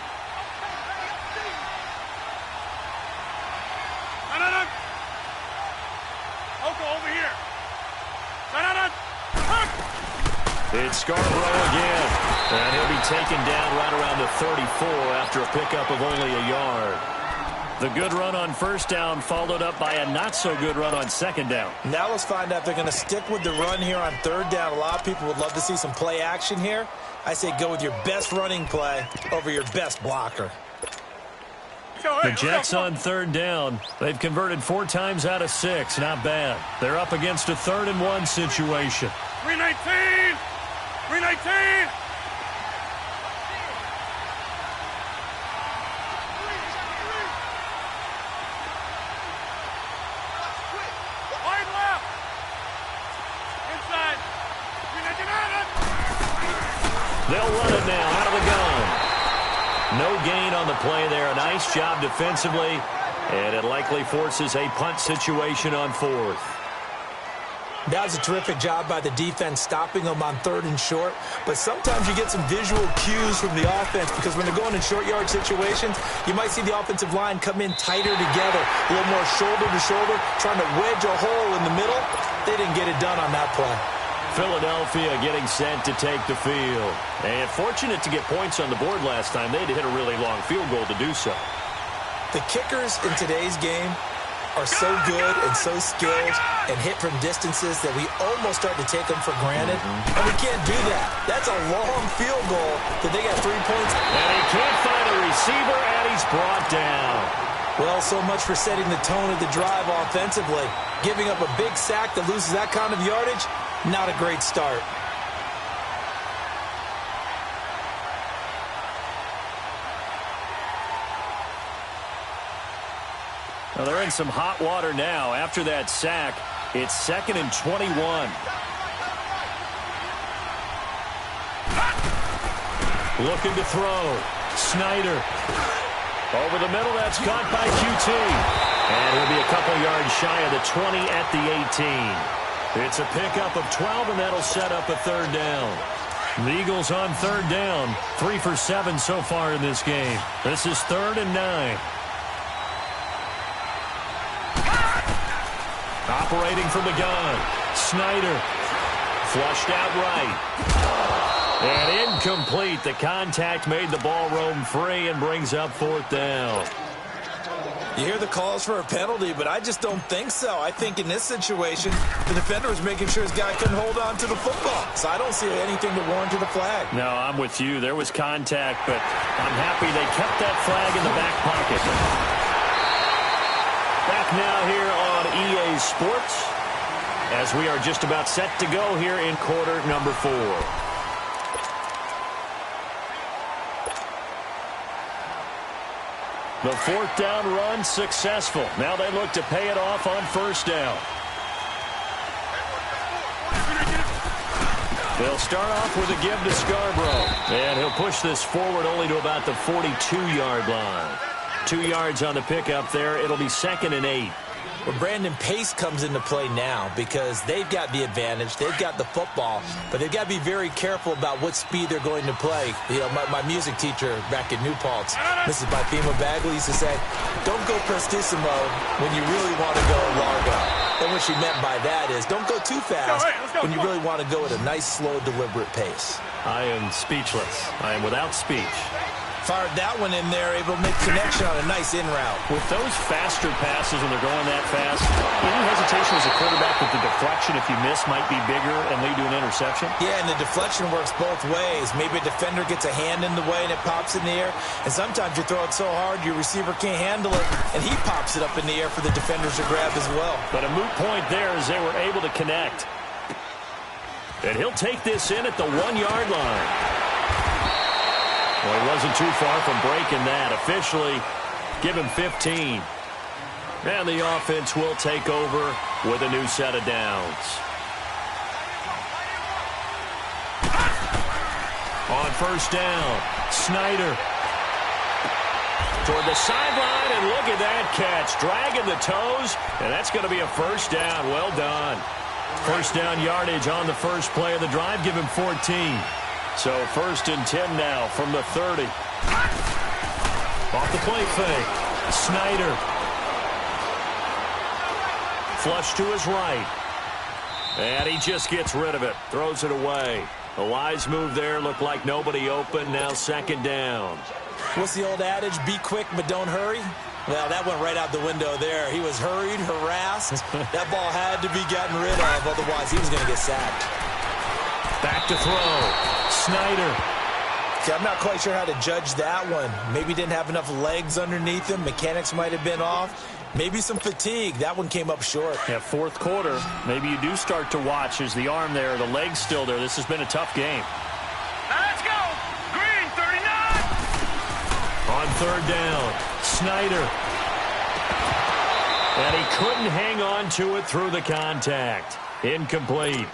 Over here. It's Scarborough again. And he'll be taken down right around the 34 after a pickup of only a yard. The good run on first down followed up by a not-so-good run on second down. Now let's find out if they're going to stick with the run here on third down. A lot of people would love to see some play action here. I say go with your best running play over your best blocker. The Jets on third down. They've converted 4 times out of 6. Not bad. They're up against a 3rd and 1 situation. 319. 319. Wide left. Inside. 319. They'll run it now out of the gun. No gain on the play there. A nice job defensively. And it likely forces a punt situation on 4th. That was a terrific job by the defense stopping them on 3rd and short. But sometimes you get some visual cues from the offense because when they're going in short yard situations, you might see the offensive line come in tighter together, a little more shoulder to shoulder, trying to wedge a hole in the middle. They didn't get it done on that play. Philadelphia getting sent to take the field. And fortunate to get points on the board last time. They had to hit a really long field goal to do so. The kickers in today's game are so good and so skilled and hit from distances that we almost start to take them for granted. And we can't do that. That's a long field goal that they got 3 points. And he can't find a receiver, and he's brought down. Well, so much for setting the tone of the drive offensively. Giving up a big sack that loses that kind of yardage, not a great start. Well, they're in some hot water now. After that sack, it's 2nd and 21. Looking to throw. Snyder. Over the middle, that's caught by QT. And he'll be a couple yards shy of the 20 at the 18. It's a pickup of 12, and that'll set up a 3rd down. The Eagles on 3rd down. 3 for 7 so far in this game. This is 3rd and 9. Operating from the gun. Snyder. Flushed out right. And incomplete. The contact made the ball roam free and brings up 4th down. You hear the calls for a penalty, but I just don't think so. I think in this situation, the defender was making sure his guy couldn't hold on to the football. So I don't see anything to warrant to the flag. No, I'm with you. There was contact, but I'm happy they kept that flag in the back pocket. Back now here on EA Sports as we are just about set to go here in quarter number 4. The 4th down run successful. Now they look to pay it off on 1st down. They'll start off with a give to Scarborough. And he'll push this forward only to about the 42-yard line. 2 yards on the pickup there. It'll be 2nd and 8. Well, Brandon, pace comes into play now because they've got the advantage. They've got the football, but they've got to be very careful about what speed they're going to play. You know, my music teacher back in New Paltz, Mrs. Bifema Bagley, used to say, don't go prestissimo when you really want to go largo. And what she meant by that is don't go too fast when you really want to go at a nice, slow, deliberate pace. I am speechless. I am without speech. Fired that one in there, able to make connection on a nice in route. With those faster passes when they're going that fast, any hesitation as a quarterback that the deflection, if you miss, might be bigger and lead to an interception? Yeah, and the deflection works both ways. Maybe a defender gets a hand in the way and it pops in the air. And sometimes you throw it so hard your receiver can't handle it, and he pops it up in the air for the defenders to grab as well. But a moot point there as they were able to connect. And he'll take this in at the 1-yard line. Well, he wasn't too far from breaking that. Officially, give him 15. And the offense will take over with a new set of downs. On first down, Snyder. Toward the sideline, and look at that catch. Dragging the toes, and that's going to be a first down. Well done. First down yardage on the first play of the drive. Give him 14. So first and 10 now from the 30. Off the play fake. Snyder. Flush to his right. And he just gets rid of it. Throws it away. A wise move there. Looked like nobody open. Now second down. What's the old adage? Be quick, but don't hurry. Well, that went right out the window there. He was hurried, harassed. That ball had to be gotten rid of. Otherwise, he was going to get sacked. Back to throw. Snyder. See, I'm not quite sure how to judge that one. Maybe didn't have enough legs underneath him. Mechanics might have been off. Maybe some fatigue. That one came up short. Yeah, fourth quarter. Maybe you do start to watch as the arm there, the leg's still there. This has been a tough game. Now let's go. Green, 39. On third down, Snyder. And he couldn't hang on to it through the contact. Incomplete.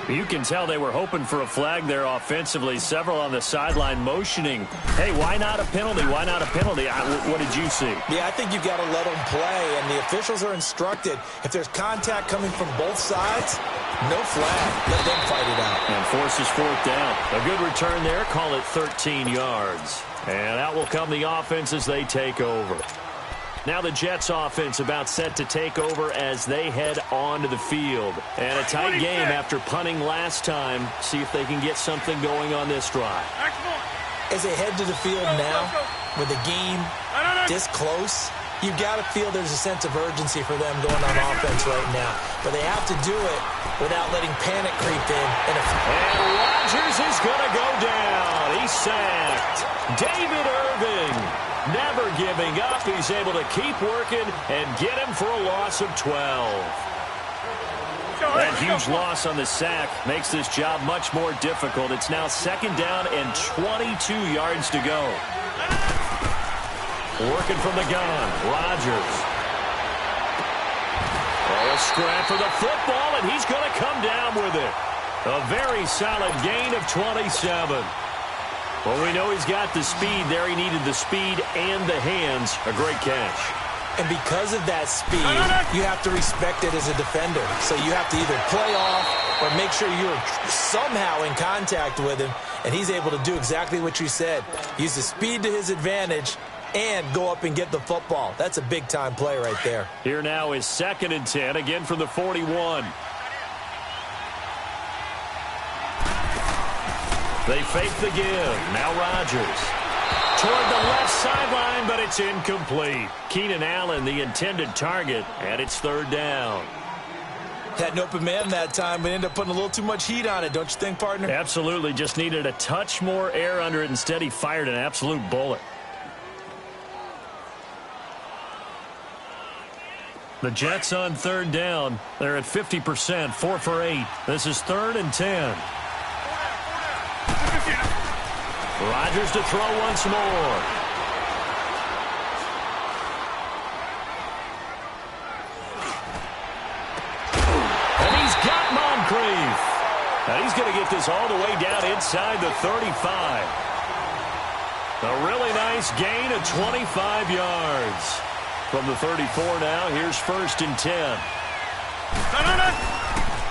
You can tell they were hoping for a flag there offensively. Several on the sideline motioning. Hey, why not a penalty? Why not a penalty? What did you see? Yeah, I think you got to let them play, and the officials are instructed. If there's contact coming from both sides, no flag. Let them fight it out. And forces fourth down. A good return there. Call it 13 yards. And out will come the offense as they take over. Now the Jets offense about set to take over as they head onto the field. And a tight game after punting last time. See if they can get something going on this drive. As they head to the field now, with the game this close, you've got to feel there's a sense of urgency for them going on offense right now. But they have to do it without letting panic creep in. And Rodgers is going to go down. He's sacked. David Irving. Never giving up. He's able to keep working and get him for a loss of 12. That huge loss on the sack makes this job much more difficult. It's now second down and 22 yards to go. Working from the gun, Rodgers. Oh, a scrap for the football, and he's going to come down with it. A very solid gain of 27. Well, we know he's got the speed there. He needed the speed and the hands. A great catch. And because of that speed, you have to respect it as a defender. So you have to either play off or make sure you're somehow in contact with him. And he's able to do exactly what you said. Use the speed to his advantage and go up and get the football. That's a big-time play right there. Here now is second and 10, again from the 41. They fake the give. Now Rodgers. Toward the left sideline, but it's incomplete. Keenan Allen, the intended target, and it's third down. Had an open man that time, but ended up putting a little too much heat on it, don't you think, partner? Absolutely. Just needed a touch more air under it. Instead, he fired an absolute bullet. The Jets on third down. They're at 50%, 4 for 8. This is third and 10. Rodgers to throw once more. And he's got Moncrief. And he's going to get this all the way down inside the 35. A really nice gain of 25 yards. From the 34 now, here's first and 10.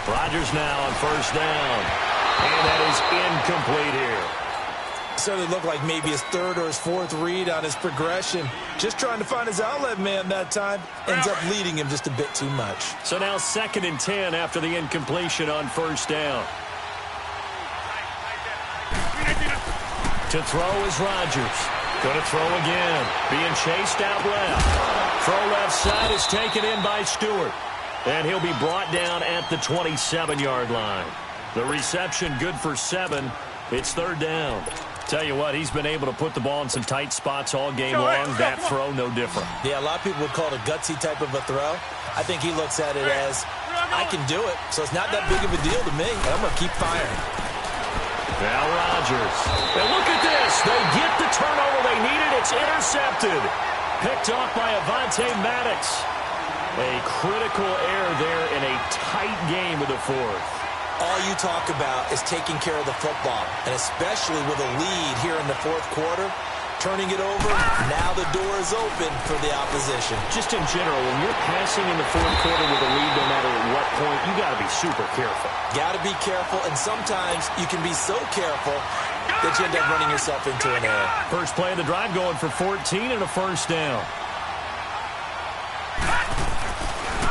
Rodgers now on first down. And that is incomplete here. So it looked like maybe his third or his fourth read on his progression. Just trying to find his outlet man that time. Ends up leading him just a bit too much. So now second and 10 after the incompletion on first down. To To throw is Rodgers. Going to throw again. Being chased out left. Throw left side is taken in by Stewart. And he'll be brought down at the 27-yard line. The reception good for 7. It's third down. Tell you what, he's been able to put the ball in some tight spots all game long. That throw, no different. Yeah, a lot of people would call it a gutsy type of a throw. I think he looks at it as, I can do it, so it's not that big of a deal to me. I'm going to keep firing. Now Rodgers. And look at this. They get the turnover they needed. It's intercepted. Picked off by Avonte Maddox. A critical error there in a tight game of the fourth. All you talk about is taking care of the football, and especially with a lead here in the fourth quarter, turning it over, now the door is open for the opposition. Just in general, when you're passing in the fourth quarter with a lead, no matter at what point, you got to be super careful. Got to be careful, and sometimes you can be so careful that you end up running yourself into an error. First play of the drive going for 14 and a first down.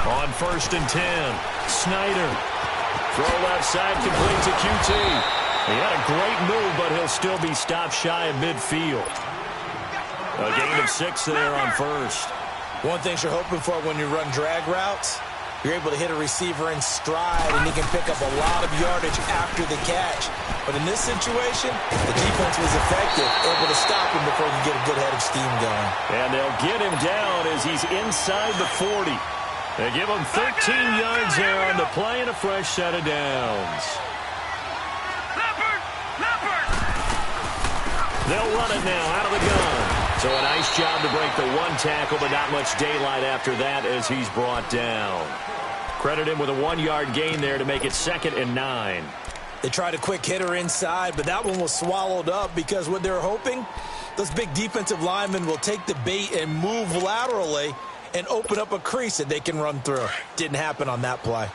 On 1st and 10, Snyder. Throw left side, complete to QT. He had a great move, but he'll still be stopped shy of midfield. A gain of 6 there on first. One thing you're hoping for when you run drag routes, you're able to hit a receiver in stride, and he can pick up a lot of yardage after the catch. But in this situation, the defense was effective, able to stop him before he could get a good head of steam going. And they'll get him down as he's inside the 40. They give him 13 yards there on the play and a fresh set of downs. They'll run it now out of the gun. So a nice job to break the one tackle, but not much daylight after that as he's brought down. Credit him with a 1-yard gain there to make it 2nd and 9. They tried a quick hitter inside, but that one was swallowed up because what they're hoping, those big defensive linemen will take the bait and move laterally and open up a crease that they can run through. Didn't happen on that play.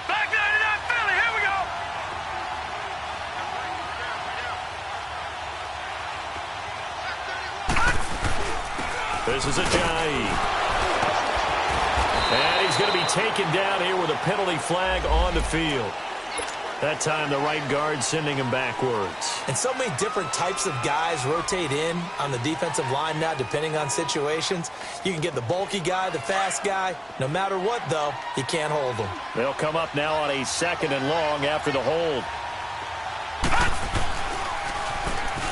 Back there to that Philly. Here we go. This is Ajayi. And he's going to be taken down here with a penalty flag on the field. That time the right guard sending him backwards. And so many different types of guys rotate in on the defensive line now depending on situations. You can get the bulky guy, the fast guy. No matter what, though, you can't hold them. They'll come up now on a 2nd and long after the hold.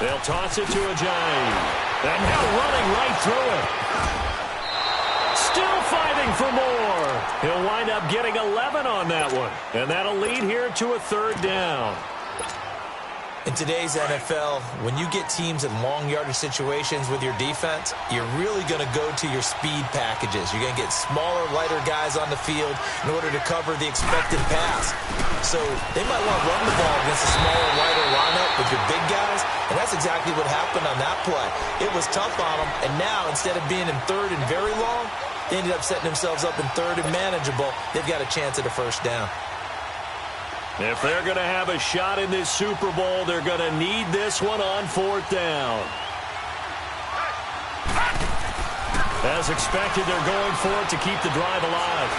They'll toss it to Ajayi. And now running right through it. Still fighting for more. He'll wind up getting 11 on that one. And that'll lead here to a 3rd down. In today's NFL, when you get teams in long yardage situations with your defense, you're really going to go to your speed packages. You're going to get smaller, lighter guys on the field in order to cover the expected pass. So they might want to run the ball against a smaller, lighter lineup with your big guys, and that's exactly what happened on that play. It was tough on them, and now instead of being in 3rd and very long, they ended up setting themselves up in 3rd and manageable. They've got a chance at a first down. If they're going to have a shot in this Super Bowl, they're going to need this one on 4th down. As expected, they're going for it to keep the drive alive.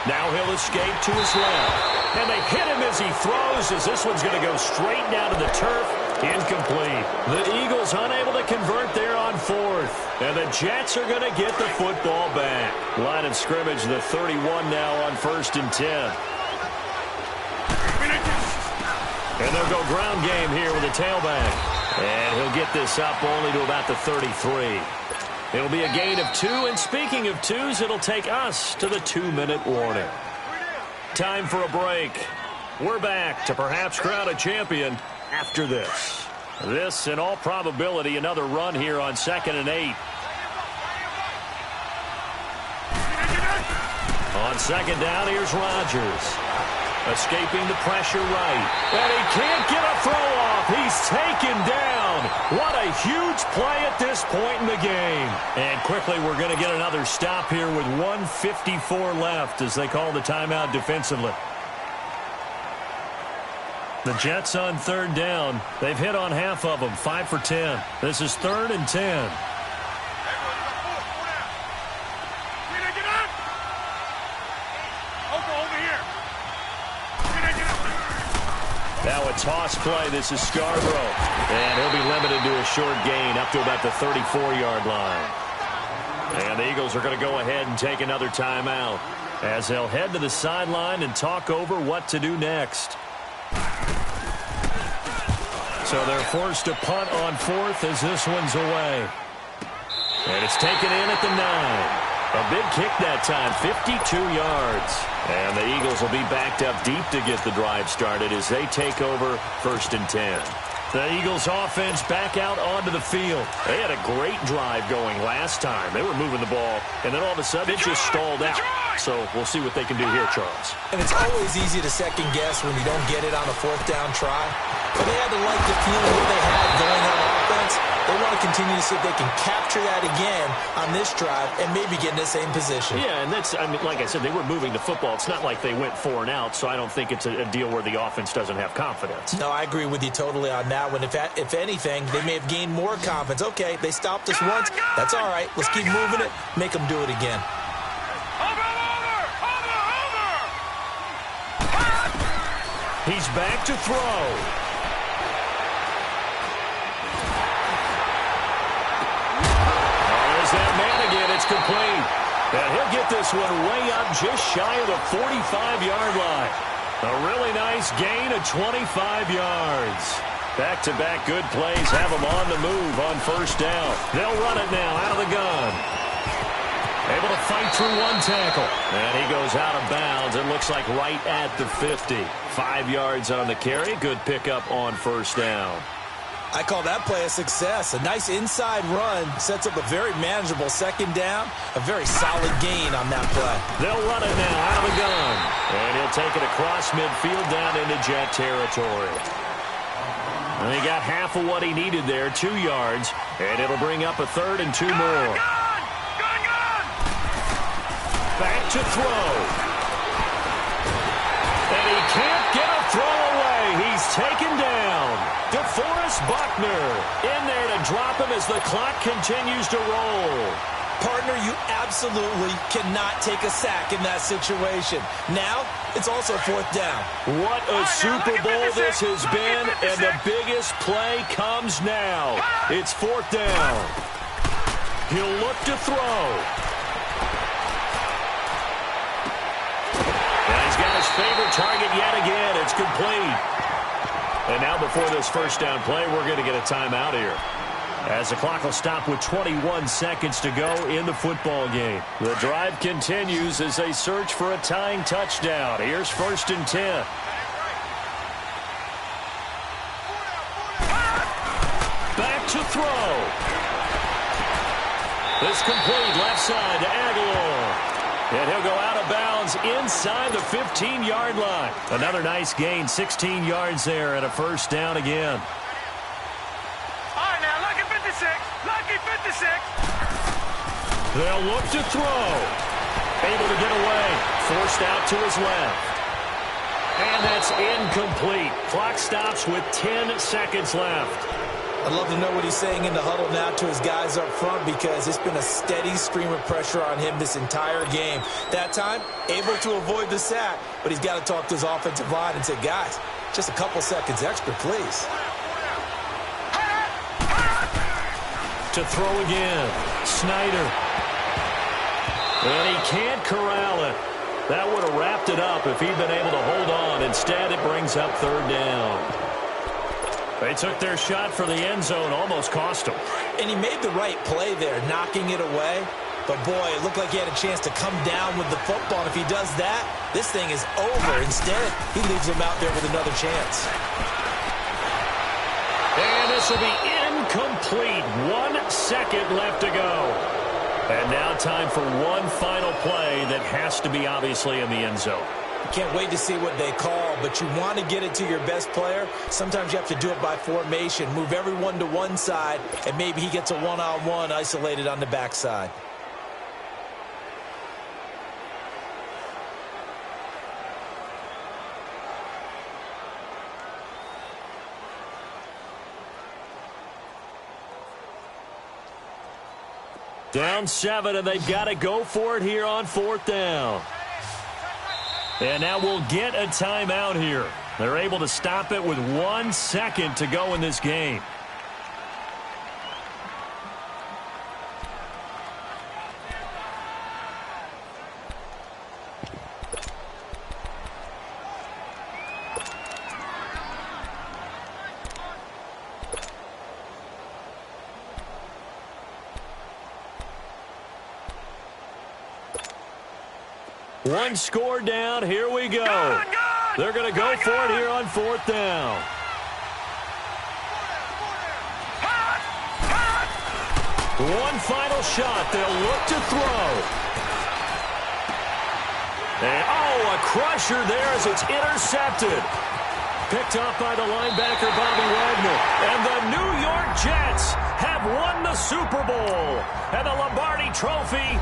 Now he'll escape to his left. And they hit him as he throws, as this one's going to go straight down to the turf. Incomplete. The Eagles unable to convert there on 4th. And the Jets are going to get the football back. Line of scrimmage, the 31 now on 1st and 10. And they'll go ground game here with a tailback. And he'll get this up only to about the 33. It'll be a gain of 2. And speaking of 2s, it'll take us to the 2-minute warning. Time for a break. We're back to perhaps crown a champion after this. This, in all probability, another run here on 2nd and 8. On 2nd down, here's Rodgers. Escaping the pressure right. And he can't get a throw off. He's taken down. What a huge play at this point in the game. And quickly we're going to get another stop here with 1:54 left as they call the timeout defensively. The Jets on 3rd down. They've hit on half of them, 5 for 10. This is 3rd and 10. Now a toss play. This is Scarborough. And he'll be limited to a short gain up to about the 34-yard line. And the Eagles are going to go ahead and take another timeout as they'll head to the sideline and talk over what to do next. So they're forced to punt on fourth as this one's away. And it's taken in at the 9. A big kick that time, 52 yards. And the Eagles will be backed up deep to get the drive started as they take over 1st and 10. The Eagles offense back out onto the field. They had a great drive going last time. They were moving the ball, and then all of a sudden it just stalled out. So we'll see what they can do here, Charles. And it's always easy to second guess when you don't get it on a 4th down try. But they had to like the feeling that they had going on offense. They want to continue to see if they can capture that again on this drive and maybe get in the same position. Yeah, and that's, I mean, like I said, they were moving the football. It's not like they went 4 and out, so I don't think it's a deal where the offense doesn't have confidence. No, I agree with you totally on that one. If anything, they may have gained more confidence. Okay, they stopped us once. That's all right. Let's keep moving it. Make them do it again. He's back to throw. That man again, it's complete. And he'll get this one way up just shy of the 45-yard line. A really nice gain of 25 yards. Back-to-back good plays have them on the move on 1st down. They'll run it now out of the gun. Able to fight through one tackle. And he goes out of bounds. It looks like right at the 50. 5 yards on the carry. Good pickup on 1st down. I call that play a success. A nice inside run sets up a very manageable 2nd down. A very solid gain on that play. They'll run it now out of the gun. And he'll take it across midfield down into Jet territory. And he got half of what he needed there, 2 yards. And it'll bring up a 3rd and 2 more. Back to throw. And he can't get a throw away. He's taken down. DeForest Buckner in there to drop him as the clock continues to roll. Partner, you absolutely cannot take a sack in that situation. Now, it's also 4th down. What a Super Bowl this has been, and the biggest play comes now. It's 4th down. He'll look to throw. And he's got his favorite target yet again. It's complete. And now before this 1st down play, we're going to get a timeout here, as the clock will stop with 21 seconds to go in the football game. The drive continues as they search for a tying touchdown. Here's 1st and 10. Back to throw. This complete left side to Aguilar. And he'll go out of bounds inside the 15-yard line. Another nice gain, 16 yards there, and a 1st down again. All right, now, lucky 56. Lucky 56. They'll look to throw. Able to get away. Forced out to his left. And that's incomplete. Clock stops with 10 seconds left. I'd love to know what he's saying in the huddle now to his guys up front, because it's been a steady stream of pressure on him this entire game. That time, able to avoid the sack, but he's got to talk to his offensive line and say, guys, just a couple seconds extra, please. To throw again, Snyder. And he can't corral it. That would have wrapped it up if he'd been able to hold on. Instead, it brings up 3rd down. They took their shot for the end zone, almost cost him. And he made the right play there, knocking it away. But, boy, it looked like he had a chance to come down with the football. And if he does that, this thing is over. Instead, he leaves him out there with another chance. And this will be incomplete. 1 second left to go. And now time for one final play that has to be obviously in the end zone. Can't wait to see what they call, but you want to get it to your best player. Sometimes you have to do it by formation. Move everyone to one side, and maybe he gets a one-on-one isolated on the backside. Down 7, and they've got to go for it here on 4th down. And now we'll get a timeout here They're able to stop it with 1 second to go in this game. One score down. Here we go. They're going to go for it here on 4th down. One final shot. They'll look to throw. And, oh, a crusher there as it's intercepted. Picked up by the linebacker, Bobby Wagner. And the New York Jets have won the Super Bowl. And the Lombardi Trophy